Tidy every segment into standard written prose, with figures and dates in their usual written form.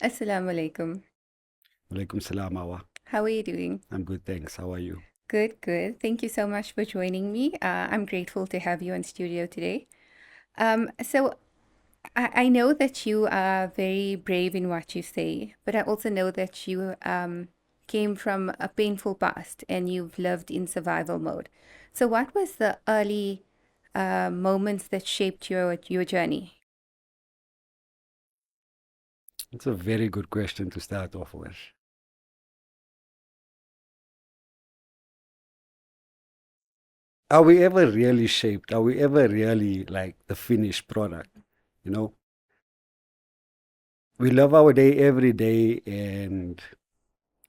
Assalamu alaikum. Walaikum salam, Awa. How are you doing? I'm good, thanks. How are you? Good, good. Thank you so much for joining me. I'm grateful to have you in studio today. So I know that you are very brave in what you say, but I also know that you came from a painful past and you've lived in survival mode. So what was the early moments that shaped your journey? It's a very good question to start off with. Are we ever really shaped? Are we ever really like the finished product? You know, we love our day every day, and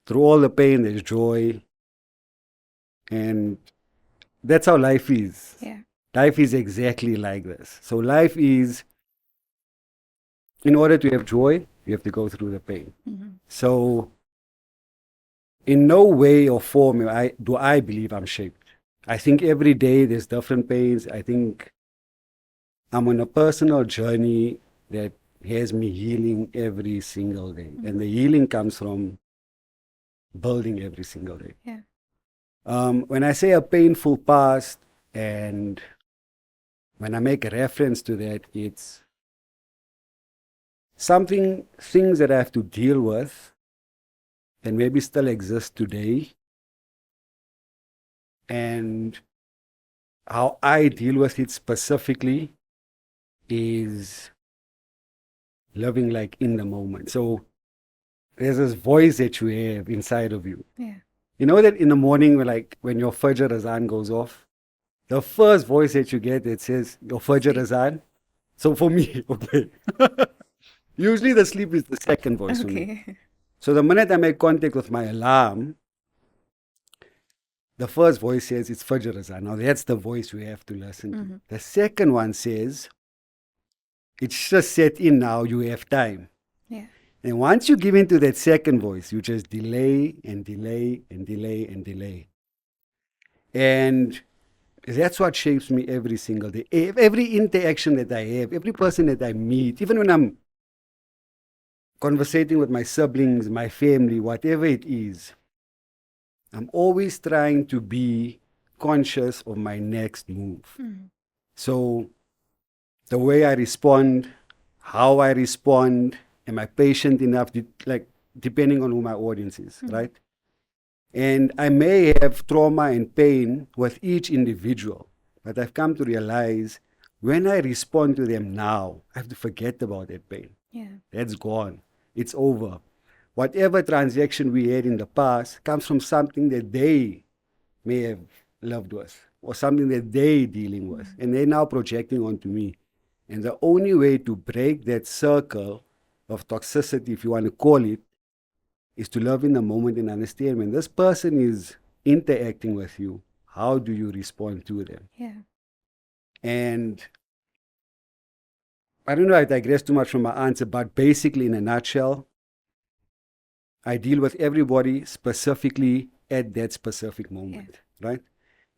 through all the pain, there's joy, and that's how life is. Yeah. Life is exactly like this. So, life is, in order to have joy, you have to go through the pain. Mm-hmm. So, in no way or form do I believe I'm shaped. I think every day there's different pains. I think I'm on a personal journey that has me healing every single day. Mm-hmm. And the healing comes from building every single day. Yeah. When I say a painful past, and when I make a reference to that, it's things that I have to deal with and maybe still exist today. And how I deal with it specifically is living like in the moment. So there's this voice that you have inside of you. Yeah. You know that in the morning, when your Fajr Azan goes off, the first voice that you get that says your Fajr Sleep. Azan. So for me, okay, usually the sleep is the second voice for me. Okay. So the minute I make contact with my alarm, the first voice says it's Fajr Azan. Now that's the voice we have to listen to. Mm-hmm. The second one says it's just set in now, you have time. Yeah. And once you give in to that second voice, you just delay and delay and delay and delay. And that's what shapes me every single day. Every interaction that I have, every person that I meet, even when I'm conversating with my siblings, my family, whatever it is, I'm always trying to be conscious of my next move. Mm-hmm. So the way I respond, how I respond, am I patient enough, like depending on who my audience is, Mm-hmm. right? And I may have trauma and pain with each individual, but I've come to realize when I respond to them now, I have to forget about that pain. Yeah. That's gone. It's over. Whatever transaction we had in the past comes from something that they may have loved with or something that they dealing with, Mm-hmm. and they're now projecting onto me. And the only way to break that circle of toxicity, if you want to call it, is to love in the moment and understand when this person is interacting with you, how do you respond to them? Yeah. And I don't know, I digress too much from my answer, but basically, in a nutshell, I deal with everybody specifically at that specific moment, right?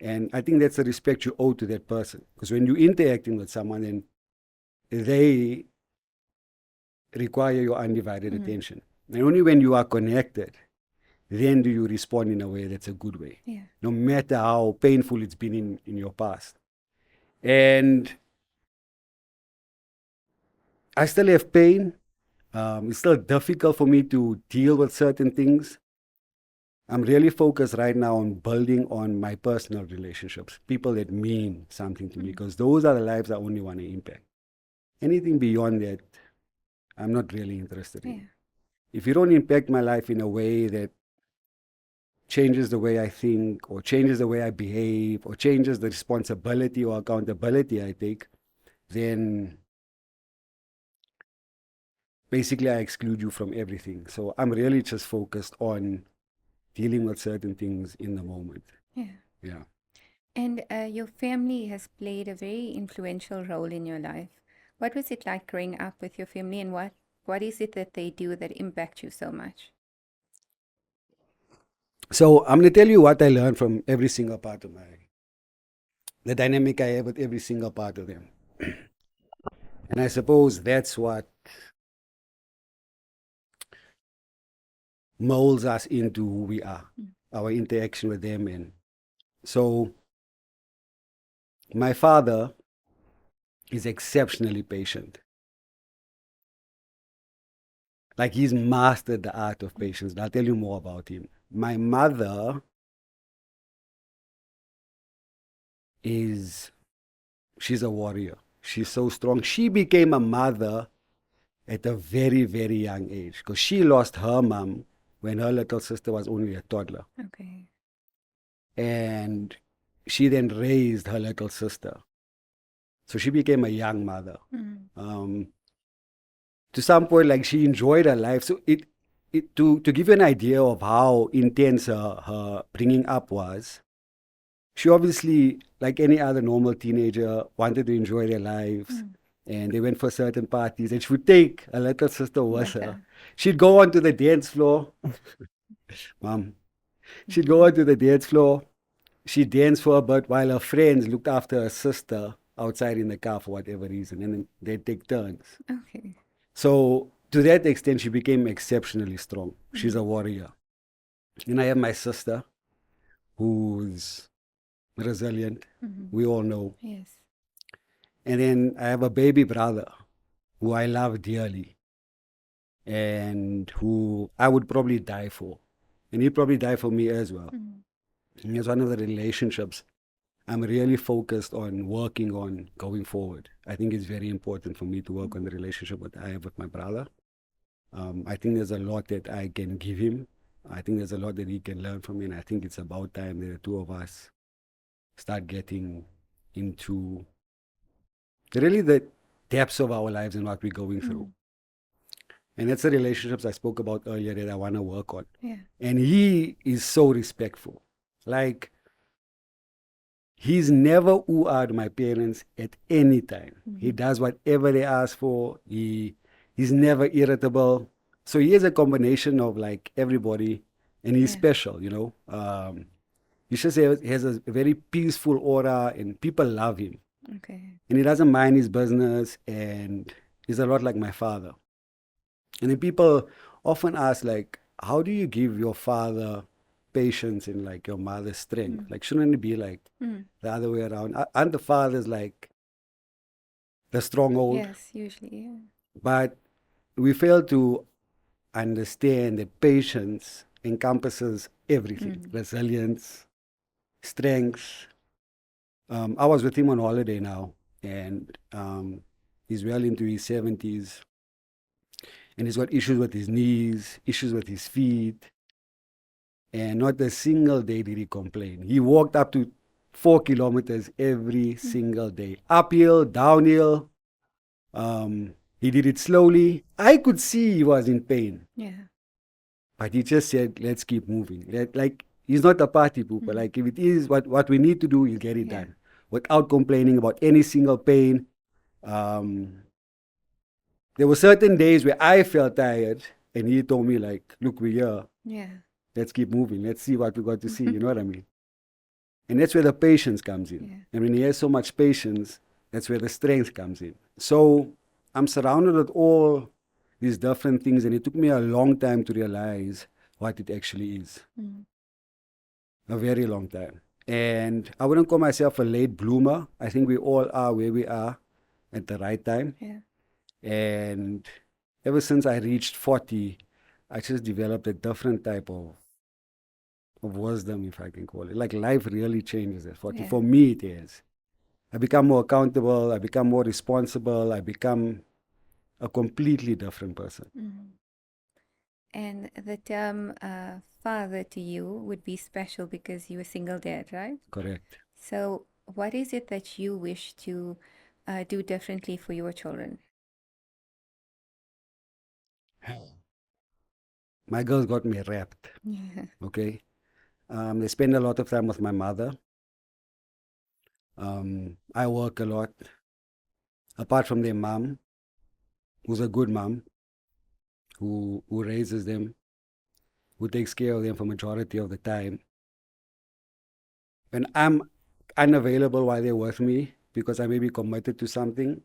And I think that's the respect you owe to that person. Because when you're interacting with someone, then they require your undivided Mm-hmm. attention. And only when you are connected, then do you respond in a way that's a good way, Yeah. no matter how painful it's been in your past. And I still have pain. It's still difficult for me to deal with certain things. I'm really focused right now on building on my personal relationships, people that mean something to me, Mm-hmm. because those are the lives I only want to impact. Anything beyond that, I'm not really interested in. Yeah. If you don't impact my life in a way that changes the way I think, or changes the way I behave, or changes the responsibility or accountability I take, then basically I exclude you from everything. So I'm really just focused on dealing with certain things in the moment. Yeah. Yeah. And your family has played a very influential role in your life. What was it like growing up with your family, and what is it that they do that impact you so much? So I'm going to tell you what I learned from every single part of the dynamic I have with every single part of them. And I suppose that's what molds us into who we are, our interaction with them. And so my father is exceptionally patient. Like he's mastered the art of patience. And I'll tell you more about him. My mother she's a warrior. She's so strong. She became a mother at a very, very young age because she lost her mom when her little sister was only a toddler. Okay. And she then raised her little sister. So she became a young mother. To some point, like she enjoyed her life. So to give you an idea of how intense her bringing up was, she obviously, like any other normal teenager, wanted to enjoy their lives. And they went for certain parties, and she would take a little sister with her. She'd go onto the dance floor. Mom. She'd go onto the dance floor. She'd dance for a bit while her friends looked after her sister outside in the car for whatever reason, and then they'd take turns. Okay. So to that extent, she became exceptionally strong. She's a warrior. And I have my sister, who's resilient. We all know. Yes. And then I have a baby brother who I love dearly and who I would probably die for. And he'd probably die for me as well. And it's one of the relationships I'm really focused on working on going forward. I think it's very important for me to work on the relationship that I have with my brother. I think there's a lot that I can give him. I think there's a lot that he can learn from me. And I think it's about time that the two of us start getting into really the depths of our lives and what we're going through. And that's the relationships I spoke about earlier that I want to work on. Yeah. And he is so respectful. Like, he's never oohed my parents at any time. He does whatever they ask for. He's never irritable. So he is a combination of like everybody, and he's special, you know. He just has a very peaceful aura, and people love him. Okay. And he doesn't mind his business, and he's a lot like my father. And then people often ask, like, how do you give your father patience and like your mother strength? Like, shouldn't it be like the other way around? Aren't the fathers like the stronghold? Yes, usually. Yeah. But we fail to understand that patience encompasses everything: resilience, strength. I was with him on holiday now, and he's well into his 70s, and he's got issues with his knees, issues with his feet, and not a single day did he complain. He walked up to 4 kilometers every single day, uphill, downhill. He did it slowly. I could see he was in pain. Yeah. But he just said, let's keep moving. Like, he's not a party pooper. Like, if it is what we need to do, he'll get it done without complaining about any single pain. There were certain days where I felt tired, and he told me, like, look, we're here. Yeah. Let's keep moving. Let's see what we got to see. You know what I mean? And that's where the patience comes in. Yeah. And when he has so much patience, that's where the strength comes in. So I'm surrounded with all these different things, and it took me a long time to realize what it actually is. A very long time. And I wouldn't call myself a late bloomer. I think we all are where we are at the right time. Yeah. And ever since I reached 40, I just developed a different type of wisdom, if I can call it. Like, life really changes at 40. Yeah. For me, it is. I become more accountable. I become more responsible. I become a completely different person. And the term father to you would be special because you were single dad, right? Correct. So what is it that you wish to do differently for your children? My girls got me wrapped. Yeah. Okay. They spend a lot of time with my mother. I work a lot. Apart from their mom, who's a good mom, who raises them, who takes care of them for majority of the time. When I'm unavailable while they're with me because I may be committed to something,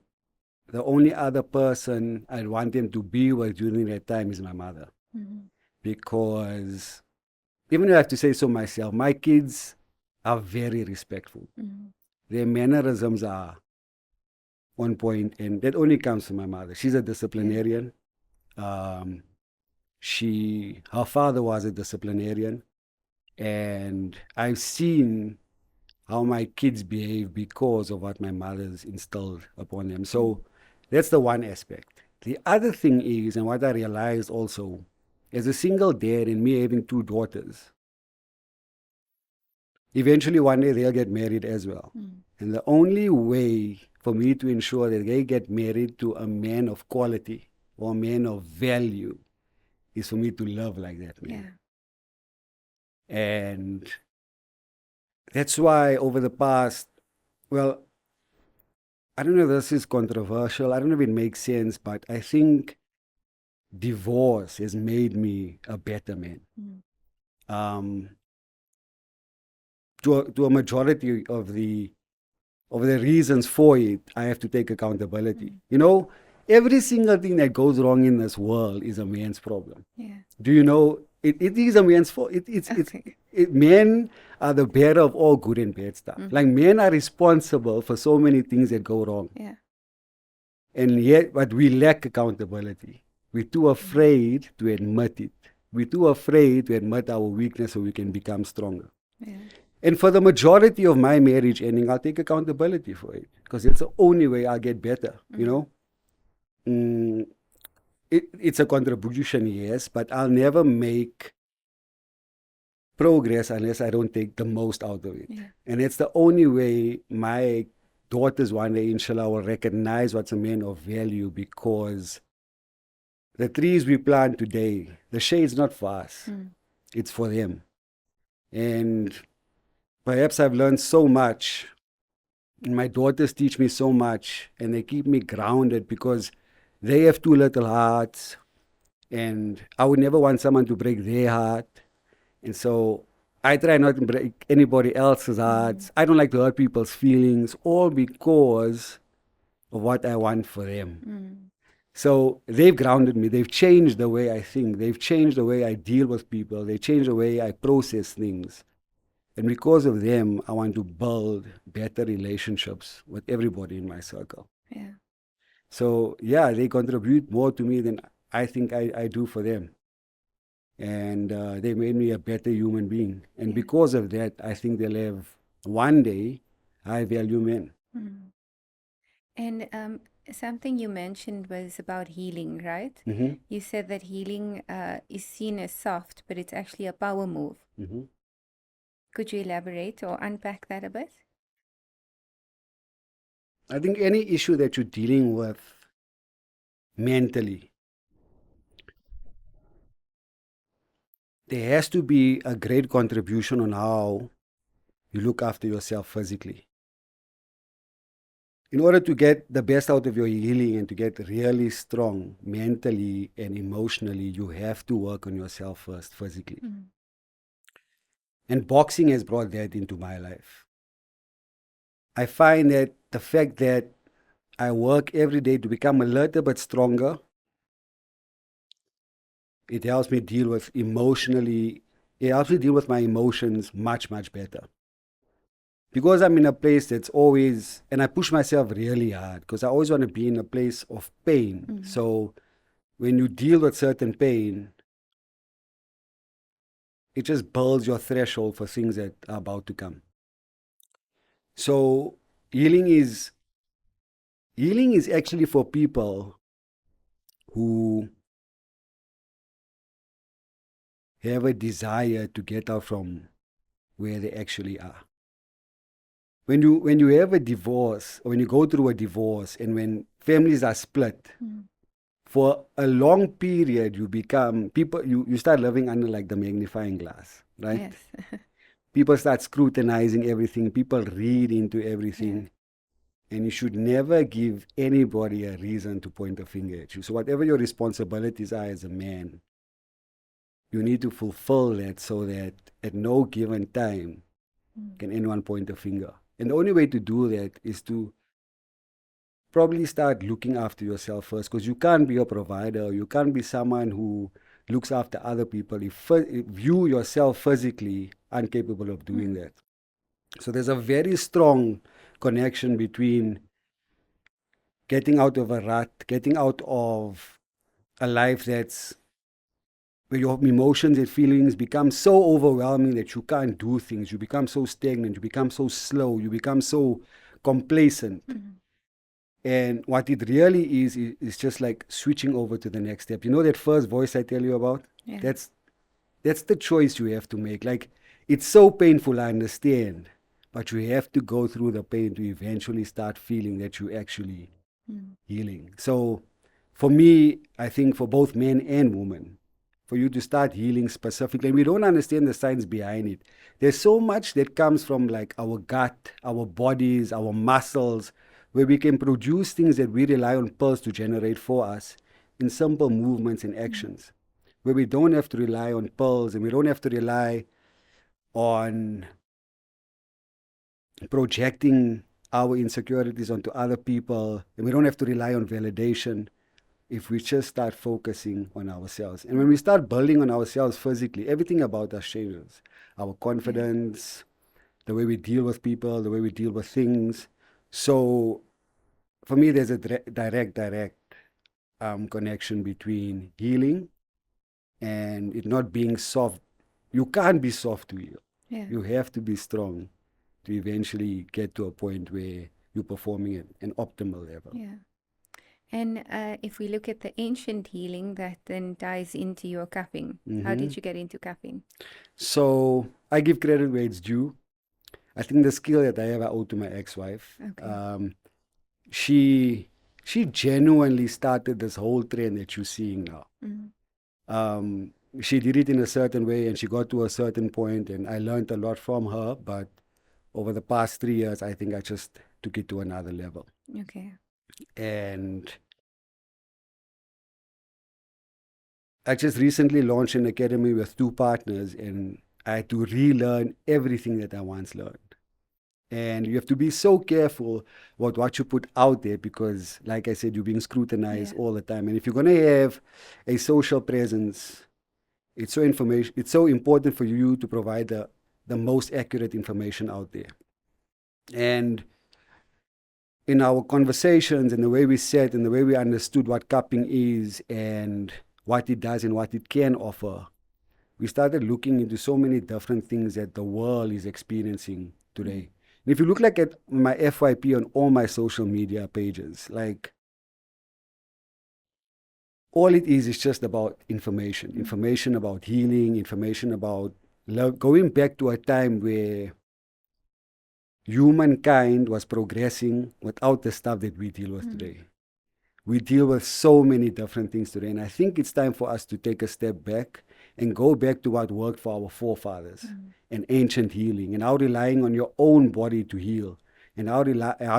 the only other person I want them to be with during that time is my mother. because even though I have to say so myself, my kids are very respectful. Their mannerisms are on point, and that only comes from my mother. She's a disciplinarian. Um, her father was a disciplinarian, and I've seen how my kids behave because of what my mother's instilled upon them. So that's the one aspect. The other thing is, and what I realized also, as a single dad and me having two daughters, eventually one day they'll get married as well. And the only way for me to ensure that they get married to a man of quality or a man of value is for me to love like that man. Yeah. And that's why over the past, well, I don't know if this is controversial. I don't know if it makes sense, but I think divorce has made me a better man. To a majority of the reasons for it, I have to take accountability. You know, every single thing that goes wrong in this world is a man's problem. Yeah. Do you know? It is a man's fault. Men are the bearer of all good and bad stuff. Like men are responsible for so many things that go wrong. Yeah. And yet, but we lack accountability. We're too afraid to admit it. We're too afraid to admit our weakness so we can become stronger. Yeah. And for the majority of my marriage ending, I'll take accountability for it because it's the only way I'll get better, you know? It's a contribution, yes, but I'll never make progress unless I don't take the most out of it. Yeah. And it's the only way my daughters one day, inshallah, will recognize what's a man of value, because the trees we plant today, the shade's not for us. It's for them. And perhaps I've learned so much. And my daughters teach me so much, and they keep me grounded because they have two little hearts, and I would never want someone to break their heart. And so I try not to break anybody else's hearts. I don't like to hurt people's feelings, all because of what I want for them. So they've grounded me. They've changed the way I think. They've changed the way I deal with people. They changed the way I process things. And because of them, I want to build better relationships with everybody in my circle. Yeah. So, yeah, they contribute more to me than I think I do for them. And they made me a better human being. And because of that, I think they'll have one day high value men. And something you mentioned was about healing, right? You said that healing is seen as soft, but it's actually a power move. Could you elaborate or unpack that a bit? I think any issue that you're dealing with mentally, there has to be a great contribution on how you look after yourself physically. In order to get the best out of your healing and to get really strong mentally and emotionally, you have to work on yourself first physically. And boxing has brought that into my life. I find that the fact that I work every day to become a little bit stronger, it helps me deal with it helps me deal with my emotions much, much better. Because I'm in a place that's always, and I push myself really hard because I always want to be in a place of pain. So when you deal with certain pain, it just builds your threshold for things that are about to come. So healing is actually for people who have a desire to get out from where they actually are. When you have a divorce, or when you go through a divorce, and when families are split, for a long period you become people. You start living under like the magnifying glass, right? Yes. People start scrutinizing everything. People read into everything. Yeah. And you should never give anybody a reason to point a finger at you. So whatever your responsibilities are as a man, you need to fulfill that so that at no given time can anyone point a finger. And the only way to do that is to probably start looking after yourself first, because you can't be a provider. You can't be someone who looks after other people if you yourself physically incapable of doing that. So there's a very strong connection between getting out of a rut, getting out of a life that's where your emotions and feelings become so overwhelming that you can't do things. You become so stagnant, you become so slow, you become so complacent. And what it really is just like switching over to the next step. You know that first voice I tell you about? Yeah. That's the choice you have to make. Like, it's so painful, I understand, but you have to go through the pain to eventually start feeling that you actually healing. So for me, I think for both men and women, for you to start healing specifically, and we don't understand the science behind it. There's so much that comes from like our gut, our bodies, our muscles, where we can produce things that we rely on pills to generate for us in simple movements and actions, where we don't have to rely on pills and we don't have to rely on projecting our insecurities onto other people, and we don't have to rely on validation if we just start focusing on ourselves. And when we start building on ourselves physically, everything about us changes. Our confidence, the way we deal with people, the way we deal with things. So for me, there's a direct connection between healing and it not being soft. You can't be soft to heal. Yeah. You have to be strong to eventually get to a point where you're performing at an optimal level. Yeah. And if we look at the ancient healing, that then ties into your cupping. How did you get into cupping? So I give credit where it's due. I think the skill that I have, I owe to my ex-wife. Okay. She genuinely started this whole trend that you're seeing now. She did it in a certain way and she got to a certain point, and I learned a lot from her. But over the past 3 years, I think I just took it to another level. Okay. And I just recently launched an academy with 2 partners, and I had to relearn everything that I once learned. And you have to be so careful about what you put out there because, like I said, you're being scrutinized all the time. And if you're going to have a social presence, it's so important for you to provide the most accurate information out there. And in our conversations and the way we said and the way we understood what cupping is and what it does and what it can offer, we started looking into so many different things that the world is experiencing today. And if you look like at my FYP on all my social media pages, like all it is just about information about healing, information about love, going back to a time where humankind was progressing without the stuff that we deal with today. We deal with so many different things today, and I think it's time for us to take a step back and go back to what worked for our forefathers and ancient healing, and how relying on your own body to heal, and how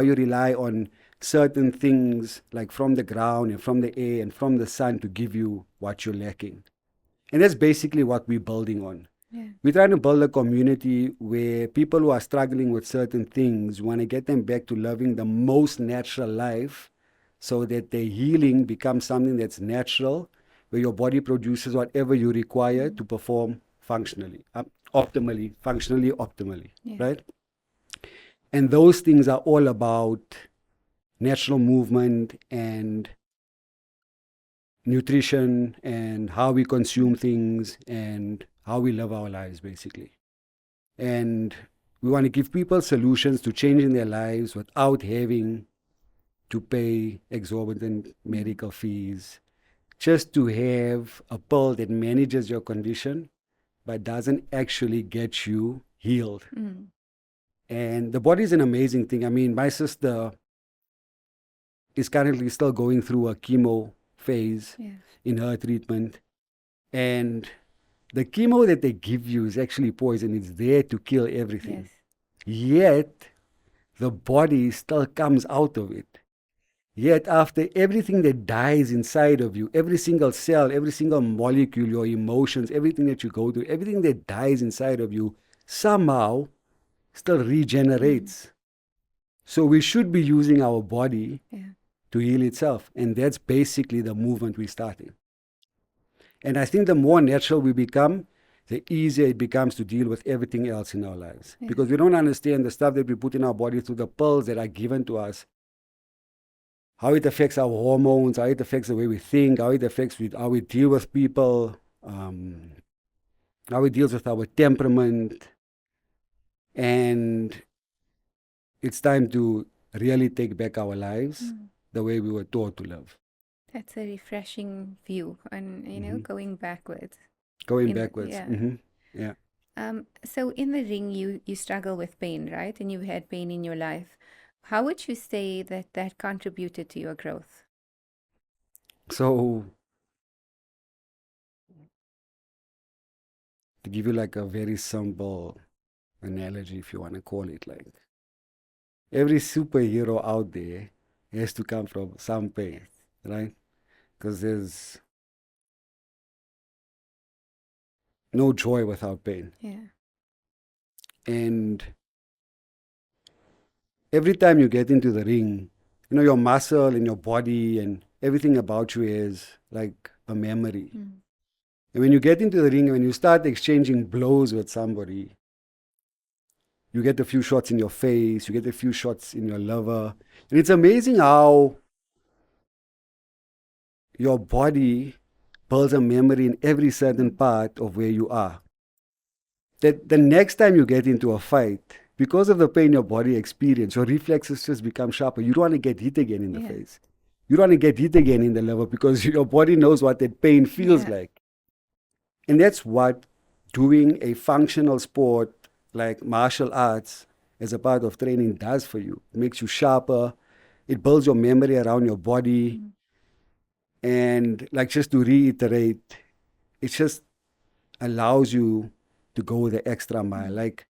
you rely on certain things like from the ground and from the air and from the sun to give you what you're lacking. And that's basically what we're building on. Yeah. We're trying to build a community where people who are struggling with certain things want to get them back to living the most natural life so that their healing becomes something that's natural, where your body produces whatever you require to perform functionally, optimally, right? And those things are all about natural movement and nutrition and how we consume things and how we live our lives, basically. And we want to give people solutions to changing their lives without having to pay exorbitant medical fees, just to have a pill that manages your condition but doesn't actually get you healed. And the body is an amazing thing. I mean, my sister is currently still going through a chemo phase in her treatment. And the chemo that they give you is actually poison. It's there to kill everything. Yet, the body still comes out of it. Yet, after everything that dies inside of you, every single cell, every single molecule, your emotions, everything that you go through, everything that dies inside of you somehow still regenerates. So we should be using our body to heal itself. And that's basically the movement we're starting. And I think the more natural we become, the easier it becomes to deal with everything else in our lives. Yeah. Because we don't understand the stuff that we put in our body through the pills that are given to us, how it affects our hormones, how it affects the way we think, how it affects how we deal with people, how it deals with our temperament. And it's time to really take back our lives the way we were taught to live. That's a refreshing view on, going backwards. Going backwards. Yeah. Yeah. So in the ring, you struggle with pain, right? And you've had pain in your life. How would you say that contributed to your growth? So, to give you like a very simple analogy, if you want to call it, like every superhero out there has to come from some pain, right? Because there's no joy without pain. Yeah. And every time you get into the ring, your muscle and your body and everything about you is like a memory. And when you get into the ring, when you start exchanging blows with somebody, you get a few shots in your face, you get a few shots in your liver. And it's amazing how your body builds a memory in every certain part of where you are. That the next time you get into a fight, because of the pain your body experiences, your reflexes just become sharper. You don't want to get hit again in the face. You don't want to get hit again in the liver because your body knows what that pain feels like. And that's what doing a functional sport like martial arts as a part of training does for you. It makes you sharper. It builds your memory around your body. And like, just to reiterate, it just allows you to go the extra mile. Like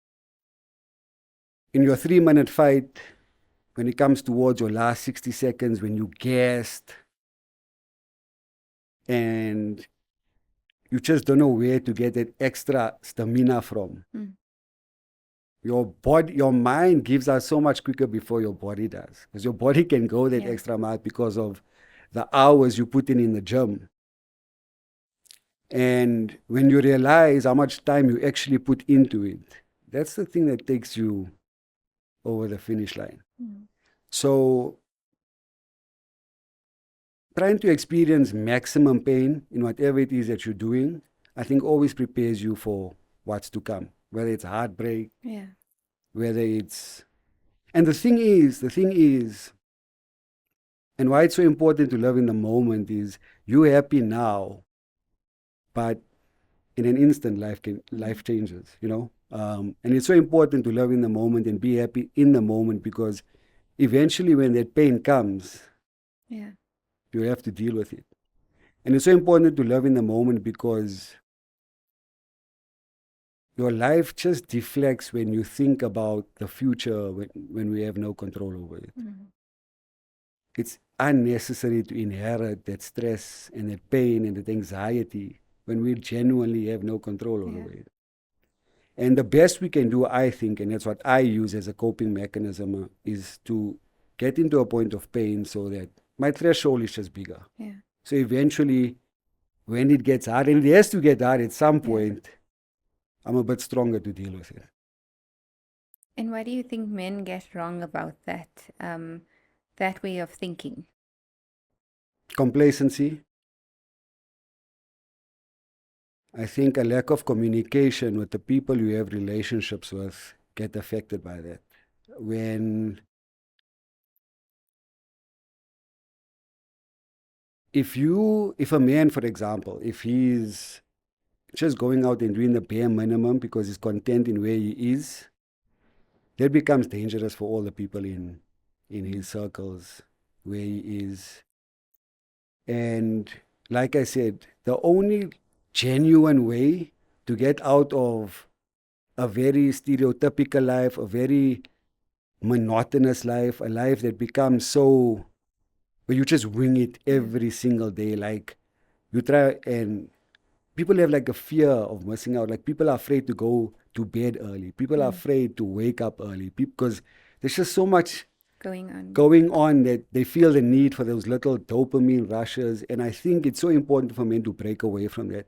in your 3-minute fight, when it comes towards your last 60 seconds, when you gassed and you just don't know where to get that extra stamina from. Your body, your mind gives out so much quicker before your body does. Because your body can go that extra mile because of the hours you put in the gym. And when you realize how much time you actually put into it, that's the thing that takes you over the finish line. So trying to experience maximum pain in whatever it is that you're doing, I think always prepares you for what's to come, whether it's heartbreak, whether it's... And the thing is, and why it's so important to live in the moment is you're happy now, but in an instant life changes, and it's so important to live in the moment and be happy in the moment, because eventually when that pain comes, you have to deal with it. And it's so important to live in the moment because your life just deflects when you think about the future when we have no control over it. It's unnecessary to inherit that stress and that pain and that anxiety when we genuinely have no control over it. And the best we can do, I think, and that's what I use as a coping mechanism, is to get into a point of pain so that my threshold is just bigger. So eventually, when it gets hard, and it has to get hard at some point, I'm a bit stronger to deal with it. And why do you think men get wrong about that way of thinking? Complacency. I think a lack of communication with the people you have relationships with get affected by that. If a man, for example, if he's just going out and doing the bare minimum because he's content in where he is, that becomes dangerous for all the people in his circles where he is. And like I said, the only genuine way to get out of a very stereotypical life, a very monotonous life, a life that becomes so, where you just wing it every single day. Like you try, and people have like a fear of missing out. Like people are afraid to go to bed early. People are afraid to wake up early because there's just so much going on. that they feel the need for those little dopamine rushes. And I think it's so important for men to break away from that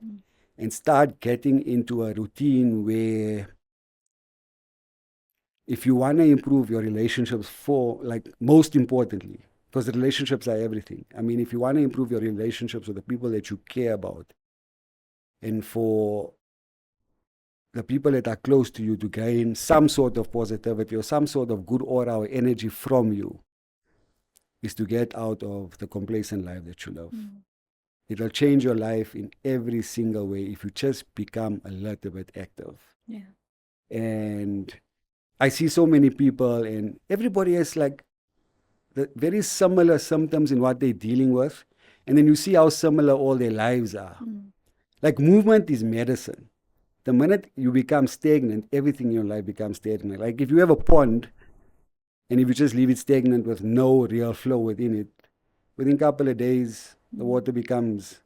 and start getting into a routine where if you want to improve your relationships, for like most importantly, because the relationships are everything. I mean, if you want to improve your relationships with the people that you care about, and for the people that are close to you to gain some sort of positivity or some sort of good aura or energy from you, is to get out of the complacent life that you love. It will change your life in every single way if you just become a little bit active. Yeah. And I see so many people, and everybody has like the very similar symptoms in what they're dealing with. And then you see how similar all their lives are. Like movement is medicine. The minute you become stagnant, everything in your life becomes stagnant. Like if you have a pond, and if you just leave it stagnant with no real flow within it, within a couple of days, the water becomes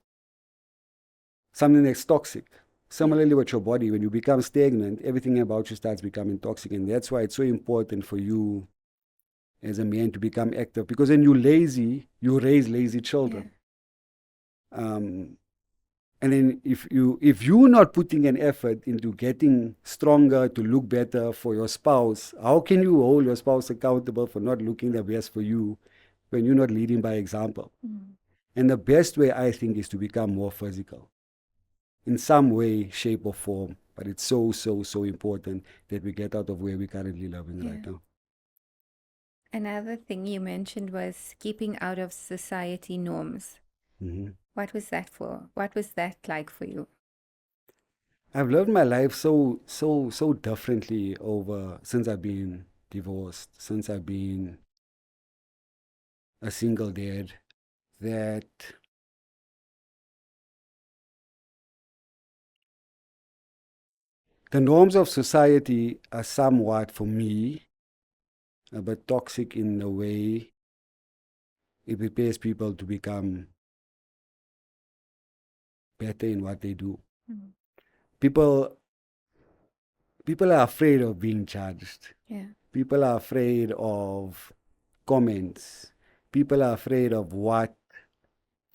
something that's toxic. Similarly with your body, when you become stagnant, everything about you starts becoming toxic. And that's why it's so important for you as a man to become active. Because when you're lazy, you raise lazy children. And then if you're not putting an effort into getting stronger to look better for your spouse, how can you hold your spouse accountable for not looking the best for you when you're not leading by example? And the best way, I think, is to become more physical in some way, shape, or form. But it's so, so, so important that we get out of where we're currently living right now. Another thing you mentioned was keeping out of society norms. What was that for? What was that like for you? I've lived my life so differently since I've been divorced, since I've been a single dad, that the norms of society are somewhat, for me, a bit toxic in the way it prepares people to become better in what they do. People are afraid of being judged. People are afraid of comments. People are afraid of what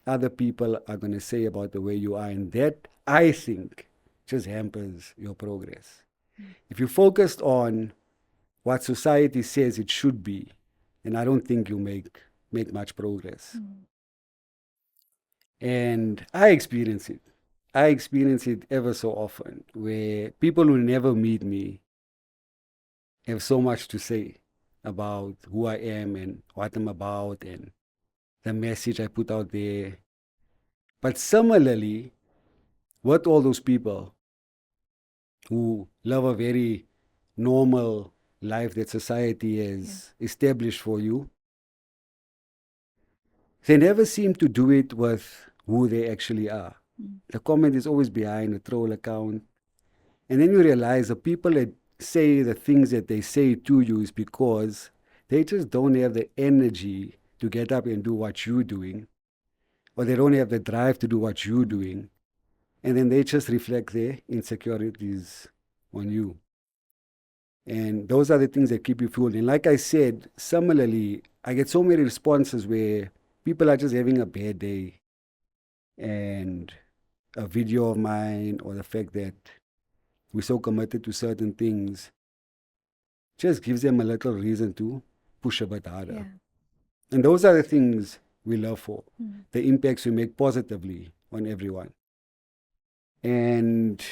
other people are going to say about the way you are. And that, I think, just hampers your progress. If you focused on what society says it should be, then I don't think you make much progress. And I experience it. I experience it ever so often, where people who never meet me have so much to say about who I am and what I'm about and the message I put out there. But similarly, with all those people who live a very normal life that society has established for you, they never seem to do it with who they actually are. The comment is always behind a troll account. And then you realize the people that say the things that they say to you is because they just don't have the energy to get up and do what you're doing, or they don't have the drive to do what you're doing. And then they just reflect their insecurities on you. And those are the things that keep you fueled. And like I said, similarly, I get so many responses where people are just having a bad day, and a video of mine or the fact that we're so committed to certain things just gives them a little reason to push a bit harder. And those are the things we love for, the impacts we make positively on everyone. And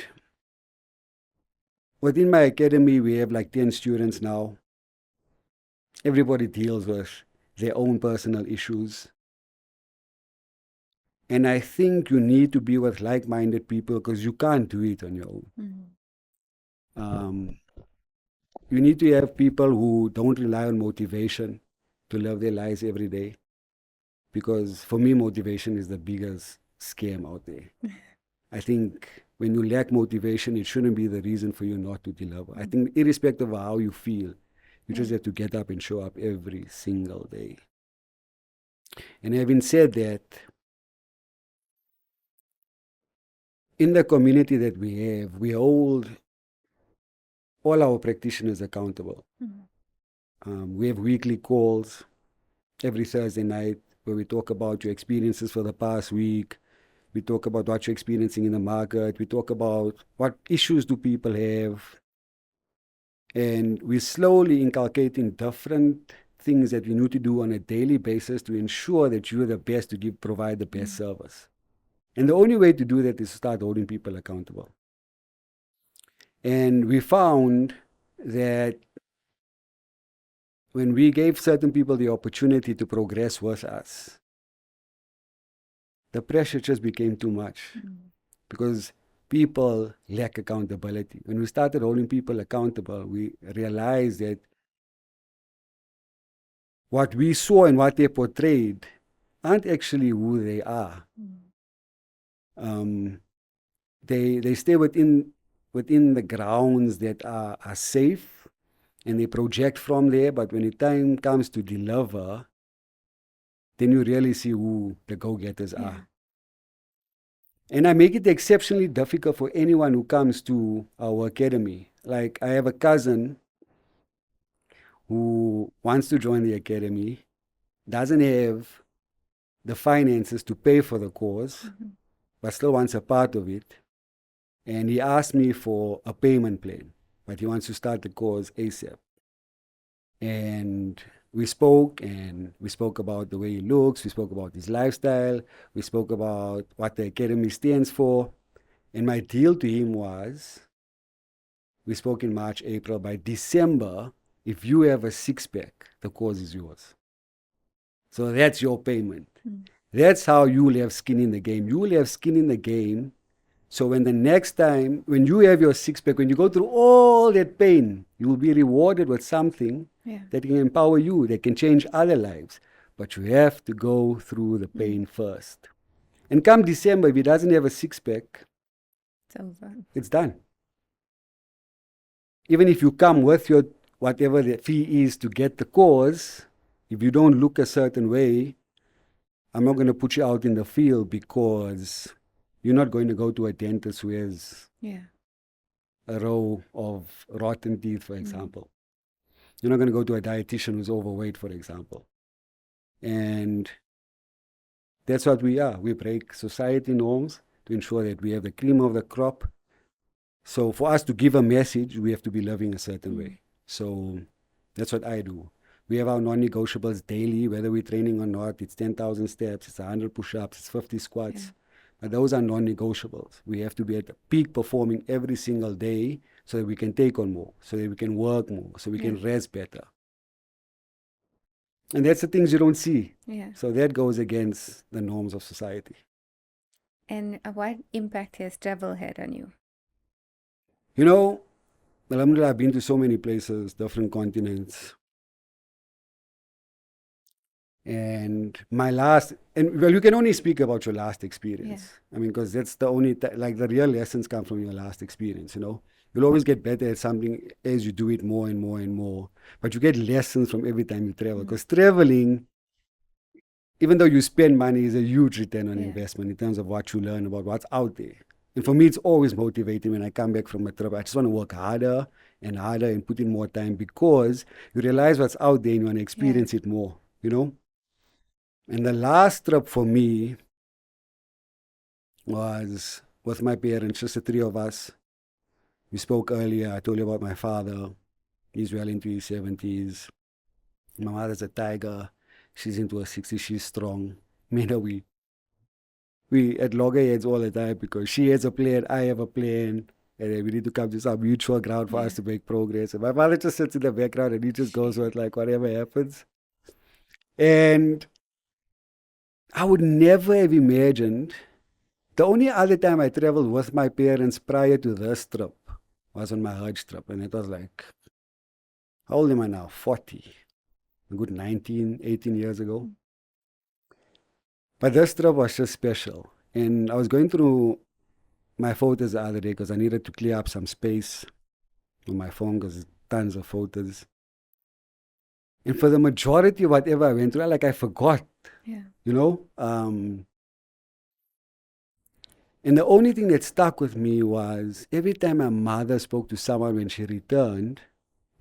within my academy, we have like 10 students now. Everybody deals with their own personal issues. And I think you need to be with like-minded people because you can't do it on your own. You need to have people who don't rely on motivation to live their lives every day. Because for me, motivation is the biggest scam out there. I think when you lack motivation, it shouldn't be the reason for you not to deliver. I think irrespective of how you feel, you just have to get up and show up every single day. And having said that, in the community that we have, we hold all our practitioners accountable. We have weekly calls every Thursday night where we talk about your experiences for the past week. We talk about what you're experiencing in the market. We talk about what issues do people have. And we're slowly inculcating different things that we need to do on a daily basis to ensure that you're the best to provide the best service. And the only way to do that is to start holding people accountable. And we found that when we gave certain people the opportunity to progress with us, the pressure just became too much because people lack accountability. When we started holding people accountable, we realized that what we saw and what they portrayed aren't actually who they are. They stay within the grounds that are safe, and they project from there. But when the time comes to deliver, then you really see who the go-getters are. And I make it exceptionally difficult for anyone who comes to our academy. Like, I have a cousin who wants to join the academy, doesn't have the finances to pay for the course, but still wants a part of it. And he asked me for a payment plan, but he wants to start the course ASAP. And we spoke about the way he looks, we spoke about his lifestyle, we spoke about what the academy stands for. And my deal to him was, we spoke in March, April, by December, if you have a six-pack, the course is yours. So that's your payment. That's how you will have skin in the game. You will have skin in the game. So when the next time, when you have your six-pack, when you go through all that pain, you will be rewarded with something that can empower you, that can change other lives. But you have to go through the pain first. And come December, if he doesn't have a six-pack, It's over. it's done. Even if you come with your whatever the fee is to get the course, if you don't look a certain way, I'm not going to put you out in the field because you're not going to go to a dentist who has a row of rotten teeth, for example. You're not going to go to a dietitian who's overweight, for example. And that's what we are. We break society norms to ensure that we have the cream of the crop. So for us to give a message, we have to be living a certain way. So that's what I do. We have our non-negotiables daily, whether we're training or not. It's 10,000 steps, it's 100 push-ups, it's 50 squats. But those are non-negotiables. We have to be at peak performing every single day so that we can take on more, so that we can work more, so we can rest better. And that's the things you don't see. So that goes against the norms of society. And what impact has travel had on you? You know, alhamdulillah, I've been to so many places, different continents. And my last, and well, you can only speak about your last experience. I mean, because that's the only, like the real lessons come from your last experience, you know. You'll always get better at something as you do it more and more and more. But you get lessons from every time you travel. Because traveling, even though you spend money, is a huge return on investment in terms of what you learn about what's out there. And for me, it's always motivating when I come back from a trip. I just want to work harder and harder and put in more time because you realize what's out there and you want to experience it more, you know. And the last trip for me was with my parents, just the three of us. We spoke earlier. I told you about my father. He's well into his 70s. My mother's a tiger. She's into her 60s. She's strong. Me and we at loggerheads all the time because she has a plan, I have a plan, and we need to come to some mutual ground for us to make progress. And my father just sits in the background and he just goes with like whatever happens. And I would never have imagined. The only other time I traveled with my parents prior to this trip was on my Hajj trip. And it was like, how old am I now? 40. A good 19, 18 years ago. But this trip was just special. And I was going through my photos the other day because I needed to clear up some space on my phone because there's tons of photos. And for the majority of whatever I went through, like I forgot, you know? And the only thing that stuck with me was every time my mother spoke to someone when she returned,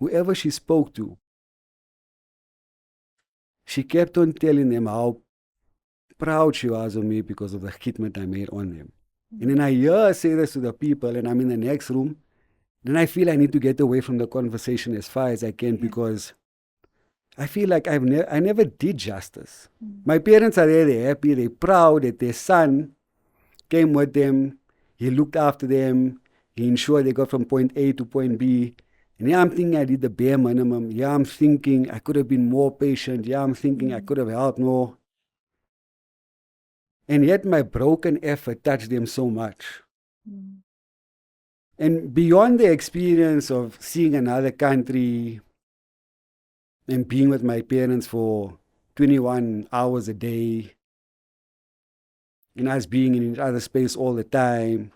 whoever she spoke to, she kept on telling them how proud she was of me because of the khidmat I made on them. And then I hear her say this to the people, and I'm in the next room. Then I feel I need to get away from the conversation as far as I can because I feel like I never did justice. My parents are there, they're happy, they're proud that their son came with them. He looked after them. He ensured they got from point A to point B. And yeah, I'm thinking I did the bare minimum. Yeah, I'm thinking I could have been more patient. Yeah, I'm thinking I could have helped more. And yet my broken effort touched them so much. And beyond the experience of seeing another country and being with my parents for 21 hours a day, and us being in each other's space all the time,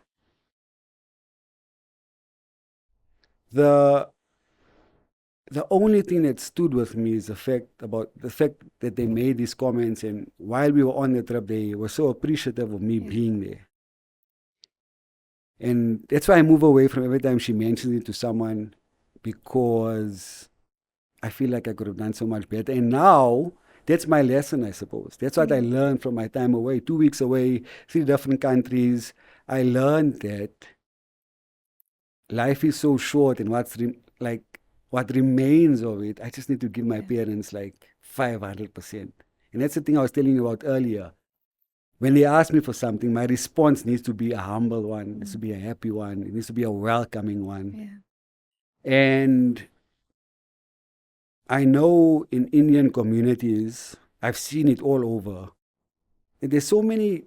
the only thing that stood with me is the fact that they made these comments, and while we were on the trip, they were so appreciative of me being there. And that's why I move away from every time she mentions it to someone, because I feel like I could have done so much better. And now that's my lesson, I suppose. That's what I learned from my time away, 2 weeks away, 3 different countries. I learned that life is so short, and what remains of it, I just need to give my parents like 500%. And that's the thing I was telling you about earlier. When they ask me for something, my response needs to be a humble one, it needs to be a happy one, it needs to be a welcoming one. And I know in Indian communities, I've seen it all over. And there's so many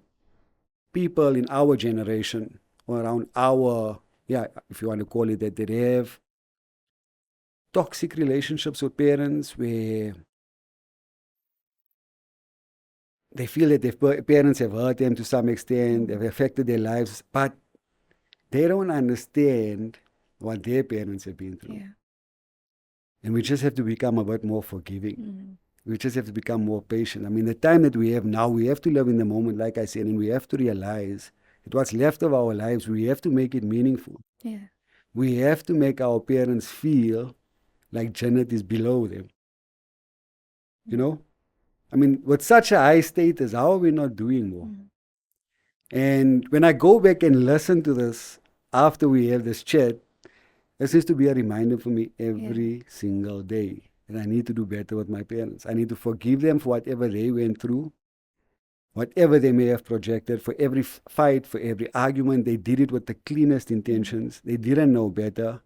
people in our generation or around our, if you want to call it that, they have toxic relationships with parents where they feel that their parents have hurt them to some extent, they've affected their lives, but they don't understand what their parents have been through. And we just have to become a bit more forgiving. We just have to become more patient. I mean, the time that we have now, we have to live in the moment, like I said, and we have to realize that what's left of our lives, we have to make it meaningful. We have to make our parents feel like Jannat is below them. You know? I mean, with such a high status, how are we not doing more? And when I go back and listen to this after we have this chat, this needs to be a reminder for me every single day that I need to do better with my parents. I need to forgive them for whatever they went through, whatever they may have projected, for every fight, for every argument. They did it with the cleanest intentions. They didn't know better.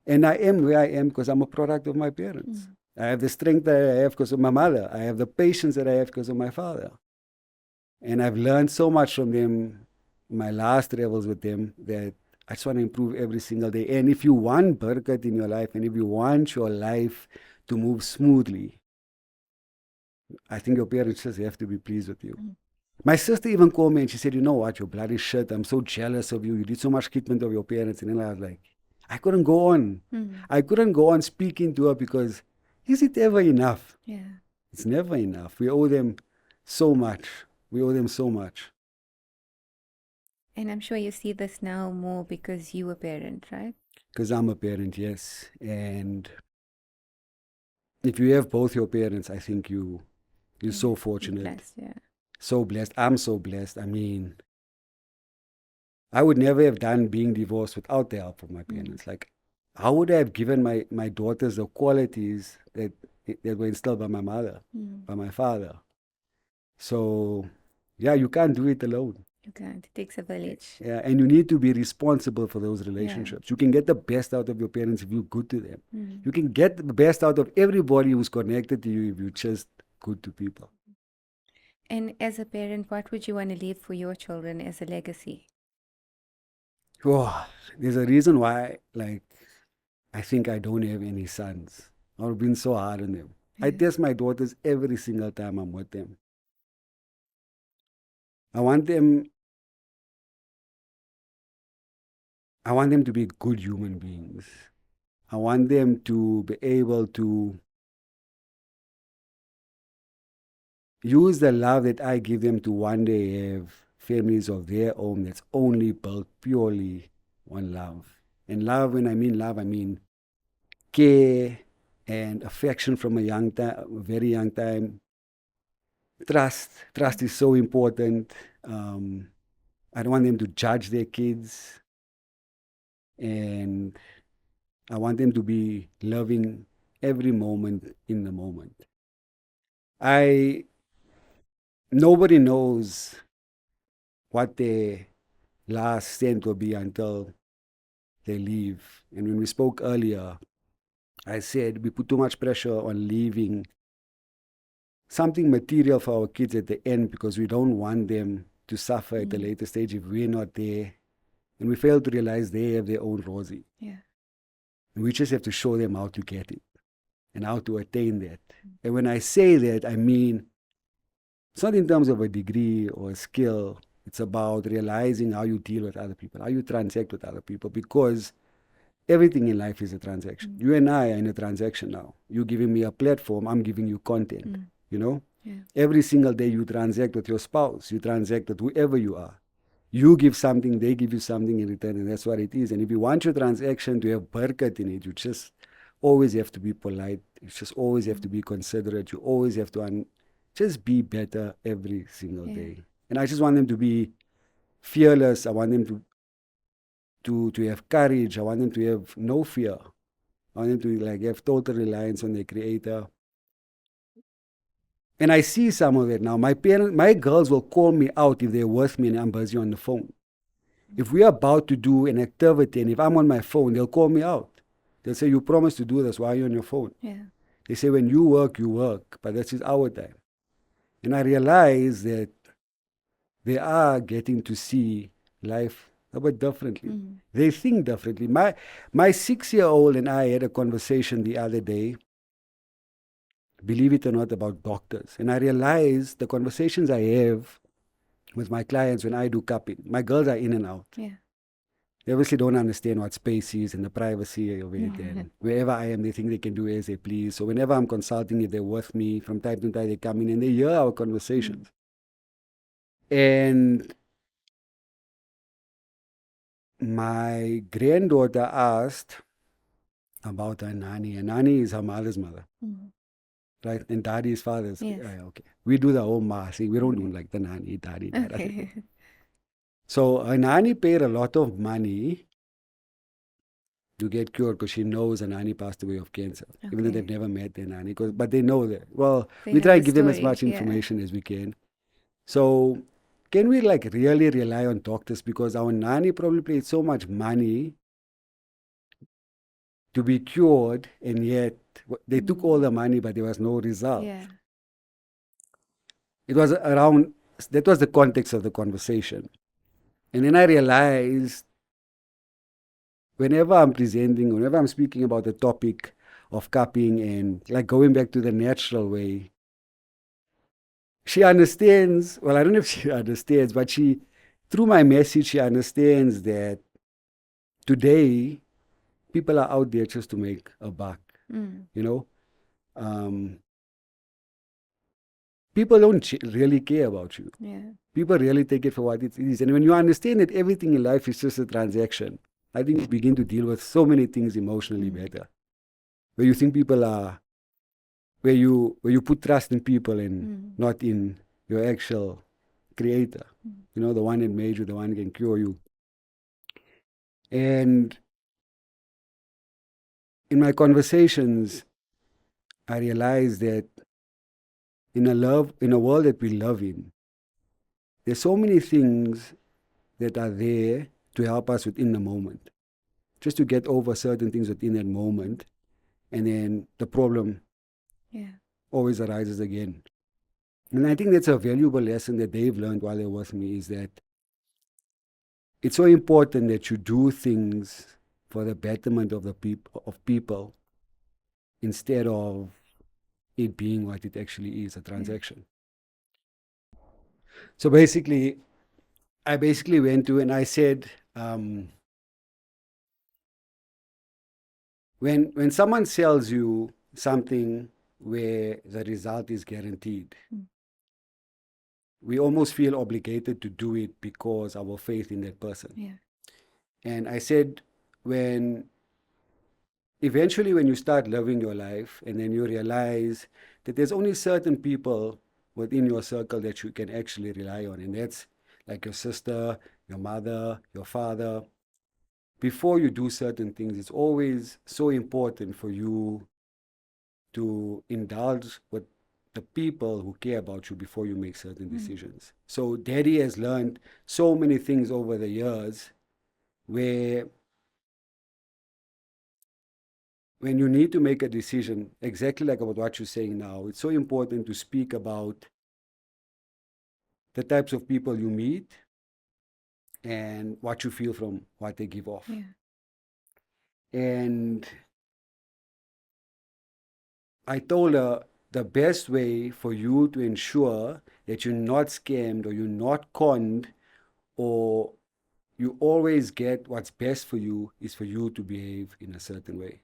And I am where I am because I'm a product of my parents. I have the strength that I have because of my mother. I have the patience that I have because of my father. And I've learned so much from them, my last travels with them, that I just want to improve every single day. And if you want barakat in your life, and if you want your life to move smoothly, I think your parents just have to be pleased with you. My sister even called me and she said, you know what, your bloody shit, I'm so jealous of you. You did so much treatment of your parents. And then I was like, I couldn't go on. I couldn't go on speaking to her because is it ever enough? It's never enough. We owe them so much. We owe them so much. And I'm sure you see this now more because you a parent, right? Because I'm a parent, yes. And if you have both your parents, I think you're so fortunate. Blessed, So blessed. I'm so blessed. I mean, I would never have done being divorced without the help of my parents. Like, how would I have given my daughters the qualities that were instilled by my mother, by my father? So, yeah, you can't do it alone. You can't. It takes a village. Yeah, and you need to be responsible for those relationships. You can get the best out of your parents if you're good to them. You can get the best out of everybody who's connected to you if you're just good to people. And as a parent, what would you want to leave for your children as a legacy? Oh, there's a reason why, like, I think I don't have any sons. I've been so hard on them. I test my daughters every single time I'm with them. I want them to be good human beings. I want them to be able to use the love that I give them to one day have families of their own that's only built purely on love. And love, when I mean care and affection from a very young time. Trust is so important. I don't want them to judge their kids, and I want them to be loving every moment in the moment. I Nobody knows what their last cent will be until they leave. And when we spoke earlier, I said we put too much pressure on leaving something material for our kids at the end because we don't want them to suffer at a later stage if we're not there. And we fail to realize they have their own Rosie. Yeah. And we just have to show them how to get it and how to attain that. And when I say that, I mean, it's not in terms of a degree or a skill. It's about realizing how you deal with other people, how you transact with other people, because everything in life is a transaction. You and I are in a transaction now. You're giving me a platform, I'm giving you content, you know? Yeah. Every single day you transact with your spouse, you transact with whoever you are. You give something, they give you something in return, and that's what it is. And if you want your transaction to have barakat in it, you just always have to be polite. You just always have to be considerate. You always have to just be better every single day. And I just want them to be fearless. I want them to have courage. I want them to have no fear. I want them to have total reliance on their creator. And I see some of it now. My girls will call me out if they're with me and I'm busy on the phone. If we're about to do an activity and if I'm on my phone, they'll call me out. They'll say, you promised to do this. Why are you on your phone? Yeah. They say, when you work, but this is our time. And I realize that they are getting to see life a bit differently. They think differently. My 6-year-old and I had a conversation the other day, believe it or not, about doctors. And I realized the conversations I have with my clients when I do cupping, my girls are in and out. Yeah. They obviously don't understand what space is and the privacy of it. And wherever I am, they think they can do as they please. So whenever I'm consulting, if they're with me, from time to time they come in and they hear our conversations. And my granddaughter asked about her nanny. And nanny is her mother's mother. Right? And daddy is father's. Yes. Okay. We do the whole massing. We don't do like the nanny, daddy, dad. Okay. So her nanny paid a lot of money to get cured because she knows her nanny passed away of cancer. Even though they've never met their nanny. But they know that. Well, They we know try the to give them as story, much yeah. information as we can. So can we really rely on doctors? Because our nanny probably paid so much money to be cured, and yet they took all the money, but there was no result. Yeah. It was around, that was the context of the conversation. And then I realized whenever I'm presenting, whenever I'm speaking about the topic of cupping and going back to the natural way, she understands, well, I don't know if she understands, but through my message, she understands that today people are out there just to make a buck, you know? People don't really care about you. Yeah. People really take it for what it is. And when you understand that everything in life is just a transaction, I think you begin to deal with so many things emotionally better. Where you think people are, where you put trust in people and not in your actual creator. You know, the one that made you, the one that can cure you. And in my conversations, I realized that in a world that we love in, there's so many things that are there to help us within the moment. Just to get over certain things within that moment. And then the problem always arises again. And I think that's a valuable lesson that they've learned while they're with me, is that it's so important that you do things for the betterment of people instead of it being what it actually is, a transaction. So basically, I went to and I said, when someone sells you something where the result is guaranteed, we almost feel obligated to do it because our faith in that person. Yeah. And I said, eventually when you start living your life and then you realize that there's only certain people within your circle that you can actually rely on. And that's like your sister, your mother, your father. Before you do certain things, it's always so important for you to indulge with the people who care about you before you make certain decisions. So daddy has learned so many things over the years where when you need to make a decision, exactly like about what you're saying now, it's so important to speak about the types of people you meet and what you feel from what they give off. Yeah. And I told her the best way for you to ensure that you're not scammed or you're not conned or you always get what's best for you is for you to behave in a certain way.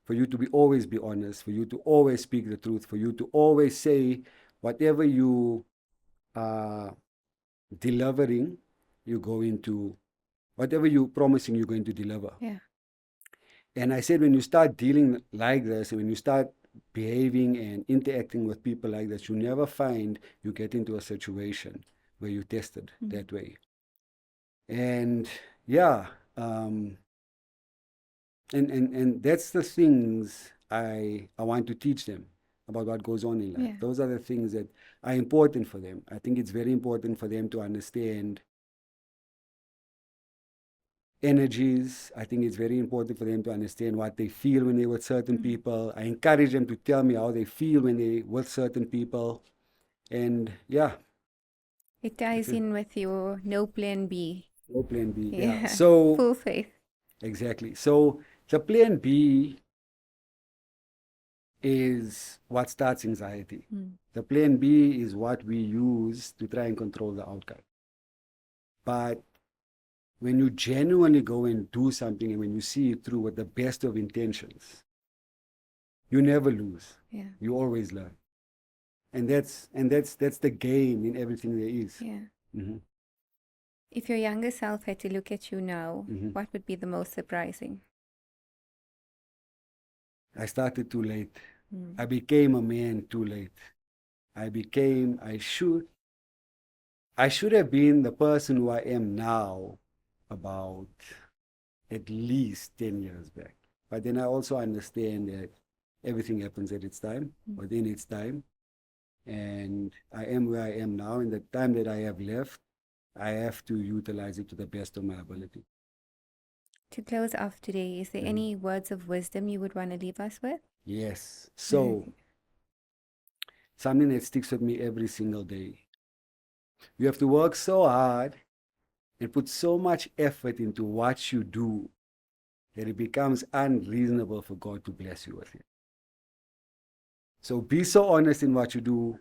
For you to always be honest, for you to always speak the truth, for you to always say whatever you are delivering, you're going to, whatever you're promising, you're going to deliver. Yeah. And I said, when you start dealing like this, and when you start behaving and interacting with people like this, you never find you get into a situation where you tested that way. And yeah, and that's the things I want to teach them about what goes on in life. Yeah. Those are the things that are important for them. I think it's very important for them to understand energies. I think it's very important for them to understand what they feel when they're with certain people. I encourage them to tell me how they feel when they're with certain people. And yeah. It ties in with your no plan B. No plan B. Yeah. Yeah. So full faith. exactly. So the plan B is what starts anxiety. The plan B is what we use to try and control the outcome. But when you genuinely go and do something and when you see it through with the best of intentions, you never lose. Yeah. You always learn. And that's the gain in everything there is. Yeah. Mm-hmm. If your younger self had to look at you now, Mm-hmm. what would be the most surprising? I started too late. I became a man too late. I should have been the person who I am now about at least 10 years back. But then I also understand that everything happens at its time, within its time. And I am where I am now. And the time that I have left, I have to utilize it to the best of my ability. To close off today, is there any words of wisdom you would want to leave us with? Yes. So, something that sticks with me every single day. You have to work so hard and put so much effort into what you do that it becomes unreasonable for God to bless you with it. So be so honest in what you do.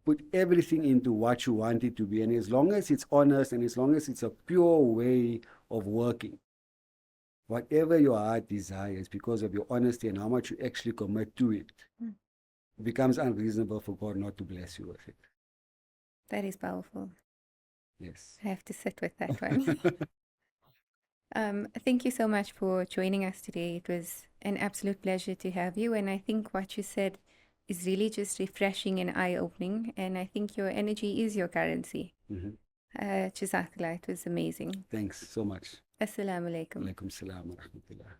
Put everything into what you want it to be. And as long as it's honest and as long as it's a pure way of working, whatever your heart desires, because of your honesty and how much you actually commit to it, it becomes unreasonable for God not to bless you with it. That is powerful. Yes. I have to sit with that one. Thank you so much for joining us today. It was an absolute pleasure to have you. And I think what you said is really just refreshing and eye-opening. And I think your energy is your currency. Jazakallah, it was amazing. Thanks so much. Assalamu alaikum. Alaikum salam wa rahmatullah.